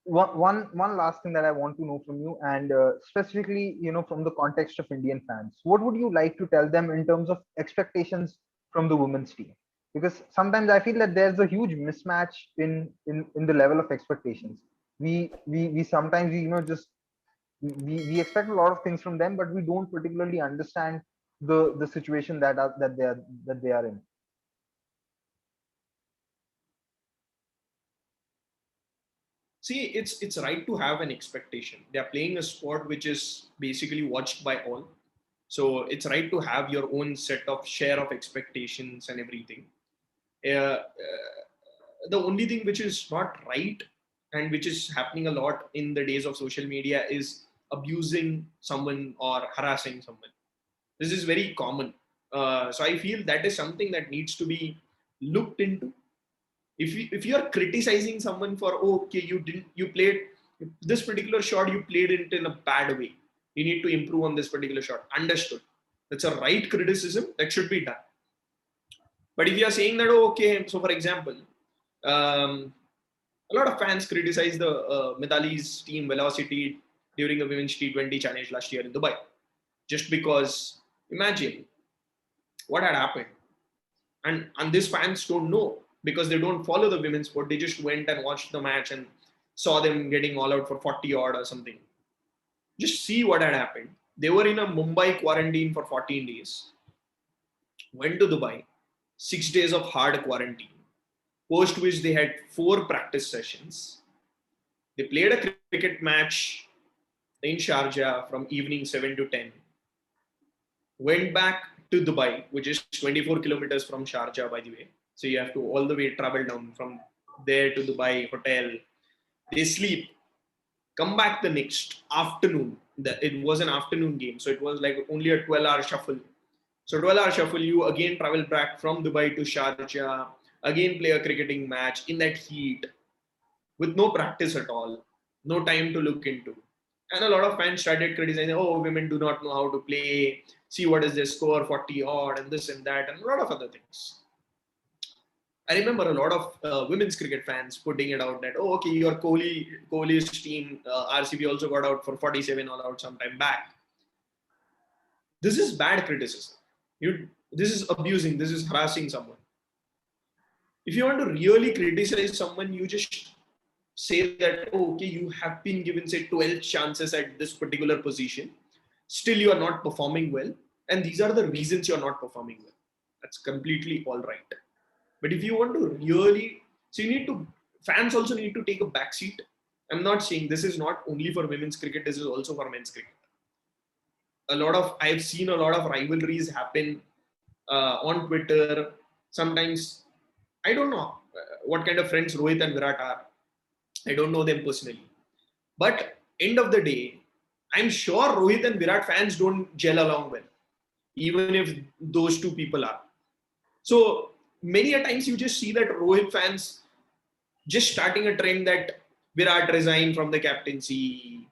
one last thing that I want to know from you, and specifically, from the context of Indian fans, what would you like to tell them in terms of expectations from the women's team? Because sometimes I feel that there's a huge mismatch in the level of expectations. We sometimes just we expect a lot of things from them, but we don't particularly understand the situation that they are in. See, it's right to have an expectation. They are playing a sport which is basically watched by all. So it's right to have your own set of share of expectations and everything. The only thing which is not right and which is happening a lot in the days of social media is abusing someone or harassing someone. This is very common. So I feel that is something that needs to be looked into. If you are criticizing someone for, oh, okay, you played this particular shot, you played it in a bad way, you need to improve on this particular shot, understood, that's a right criticism that should be done. But if you are saying that, oh, okay, so for example, a lot of fans criticize the Medali's team velocity during the women's T20 challenge last year in Dubai, just because imagine what had happened. And these fans don't know because they don't follow the women's sport. They just went and watched the match and saw them getting all out for 40 odd or something. Just see what had happened. They were in a Mumbai quarantine for 14 days, went to Dubai, 6 days of hard quarantine, post which they had 4 practice sessions. They played a cricket match in Sharjah from evening 7 to 10, went back to Dubai, which is 24 kilometers from Sharjah, by the way. So you have to all the way travel down from there to Dubai hotel. They sleep, come back the next afternoon. It was an afternoon game, so it was like only a 12-hour shuffle. So 12-hour shuffle, you again travel back from Dubai to Sharjah, again play a cricketing match in that heat with no practice at all, no time to look into. And a lot of fans started criticizing, oh, women do not know how to play. See what is their score, 40 odd, and this and that, and a lot of other things. I remember a lot of women's cricket fans putting it out that, oh, okay, your Kohli's team, RCB also got out for 47 all out sometime back. This is bad criticism. This is abusing, this is harassing someone. If you want to really criticize someone, you just say that, oh, okay, you have been given, say, 12 chances at this particular position. Still, you are not performing well. And these are the reasons you're not performing well. That's completely all right. But if you want to really, so fans also need to take a back seat. I'm not saying this is not only for women's cricket, this is also for men's cricket. I've seen a lot of rivalries happen on Twitter. Sometimes, I don't know what kind of friends Rohit and Virat are. I don't know them personally. But end of the day, I'm sure Rohit and Virat fans don't gel along well, even if those two people are. So many a times you just see that Rohit fans just starting a trend that Virat resign from the captaincy.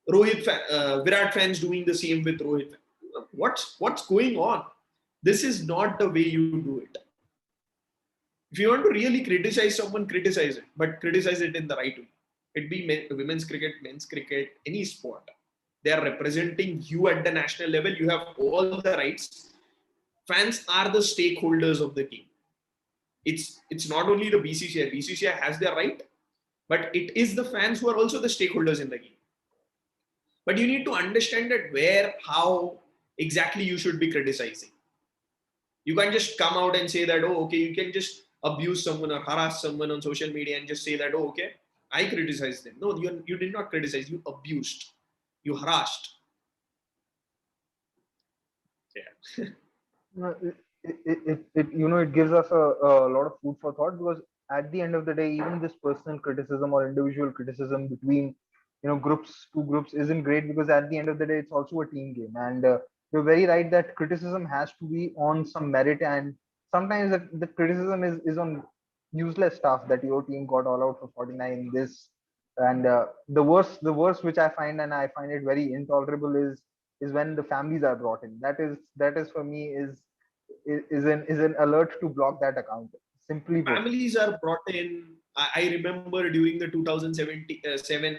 Virat fans doing the same with Rohit. What's going on? This is not the way you do it. If you want to really criticize someone, criticize it, but criticize it in the right way. It be women's cricket, men's cricket, any sport. They are representing you at the national level. You have all the rights. Fans are the stakeholders of the game. It's not only the BCCI. BCCI has their right, but it is the fans who are also the stakeholders in the game. But you need to understand that where, how exactly you should be criticizing. You can't just come out and say that, oh, okay, you can just abuse someone or harass someone on social media and just say that, oh, okay, I criticized them. No, you did not criticize. You abused. You harassed. Yeah. No, it gives us a lot of food for thought, because at the end of the day, even this personal criticism or individual criticism between two groups isn't great, because at the end of the day, it's also a team game. And you're very right that criticism has to be on some merit, and sometimes the criticism is on useless stuff, that your team got all out for 49 this. And the worst which I find, and I find it very intolerable, is when the families are brought in. That is for me is an alert to block that account, simply put. Families are brought in. I remember during the 2007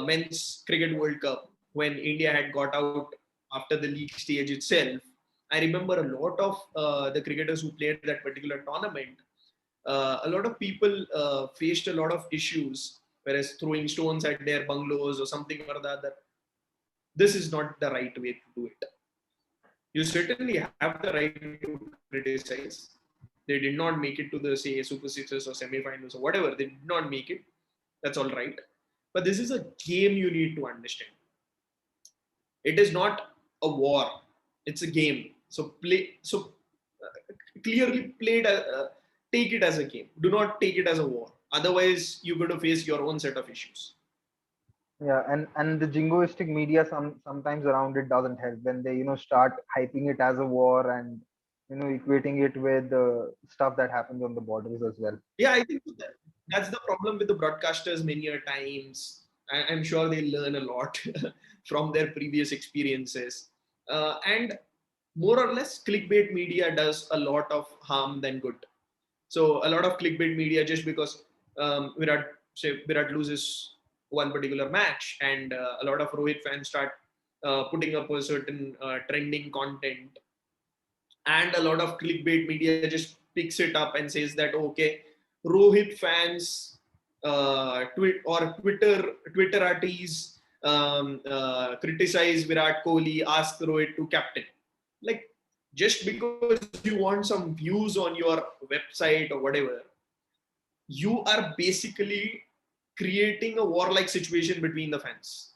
Men's Cricket World Cup, when India had got out after the league stage itself. I remember a lot of the cricketers who played that particular tournament. A lot of people faced a lot of issues, whereas throwing stones at their bungalows or something or the other. This is not the right way to do it. You certainly have the right to criticize. They did not make it to the, say, Super Sixes or semi-finals or whatever. They did not make it. That's all right. But this is a game you need to understand. It is not a war. It's a game. So clearly take it as a game. Do not take it as a war. Otherwise, you're going to face your own set of issues. Yeah, and the jingoistic media sometimes around it doesn't help when they start hyping it as a war and equating it with stuff that happens on the borders as well. Yeah, I think that's the problem with the broadcasters many a times. I'm sure they learn a lot from their previous experiences. And more or less, clickbait media does a lot of harm than good. So a lot of clickbait media, just because Virat loses one particular match, and a lot of Rohit fans start putting up a certain trending content, and a lot of clickbait media just picks it up and says that, okay, Rohit fans or Twitterati criticize Virat Kohli, ask Rohit to captain. Like, just because you want some views on your website or whatever, you are basically creating a warlike situation between the fans.